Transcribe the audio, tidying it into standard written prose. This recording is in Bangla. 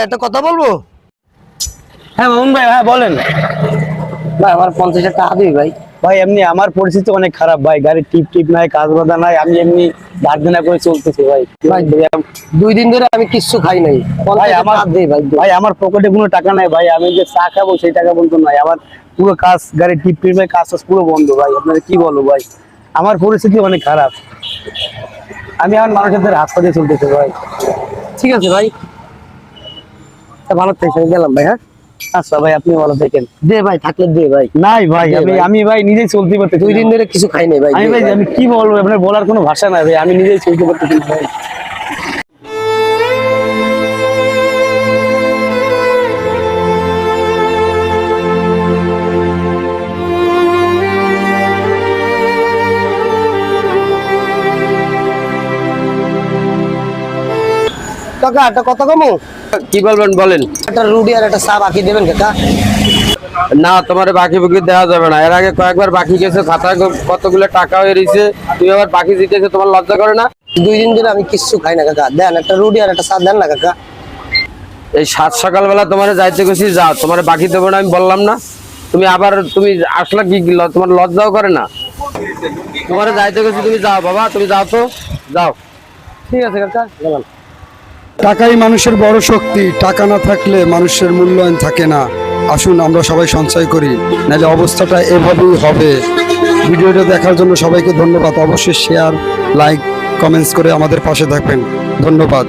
একটা কথা বলবো? হ্যাঁ মামুন ভাই, হ্যাঁ বলেন। ভাই আমার 50,000 টাকা দিবি ভাই। ভাই এমনি আমার পরিস্থিতি অনেক খারাপ ভাই, গাড়ির টিপ নাই, কাজ বাধা নাই, আমি এমনি ধার করে চলতেছি ভাই। ভাই 2 দিন ধরে আমি কিচ্ছু খাই নাই। ভাই আমার ভাই আমার পকেটে কোনো টাকা নাই ভাই, আমি যে চা খাবো সেই টাকা বলতো নাই আমার। পুরো কাজ, গাড়ির টিপের কাজ পুরো বন্ধ ভাই। আপনারা কি বলবো ভাই, আমার পরিস্থিতি অনেক খারাপ। আমি আমার মানুষদের হাত পা দিয়ে চলতেছি ভাই। ঠিক আছে ভাই, ভালো থাকবেন, গেলাম ভাই। হ্যাঁ আচ্ছা ভাই, আপনি ভালো থাকেন। দে ভাই, থাকলে দে ভাই। নাই ভাই, আমি ভাই নিজেই চলতে পারতেছি। 2 দিন ধরে কিছু খাই নাই ভাই। আমি ভাই আমি কি বলবো, আপনার বলার কোনো ভাষা নাই ভাই, আমি নিজেই চলতে পারতেছি না ভাই। কাকা একটা কথা কমু? কি বলবেন বলেন। একটা রুটি আর একটা চা বাকি দেবেন কাকা? না, তোমার বাকি বুকি দেওয়া যাবে না। এর আগে কয়েকবার বাকি গেছে, খাতায় কতগুলো টাকা হয়ে রয়েছে, তুমি আবার বাকি দিতেছো, তোমার লজ্জা করে না? 2 দিন ধরে আমি কিচ্ছু খাই না কাকা, দেন একটা রুটি আর একটা চা দেন না কাকা। এই 7 সকালবেলা তোমার যাইতে গেছি, যাও, তোমার বাকি দেবো না আমি বললাম না? তুমি আবার তুমি আসলে কি, তোমার লজ্জাও করে না? তোমার যাইতে গেছি, তুমি যাও বাবা, তুমি যাও তো, যাও। ঠিক আছে কাকা, গেলাম। টাকাই মানুষের বড় শক্তি, টাকা না থাকলে মানুষের মূল্যায়ন থাকে না। আসুন আমরা সবাই সঞ্চয় করি, নাহলে অবস্থাটা এভাবেই হবে। ভিডিওটা দেখার জন্য সবাইকে ধন্যবাদ। অবশ্যই শেয়ার, লাইক, কমেন্টস করে আমাদের পাশে থাকবেন। ধন্যবাদ।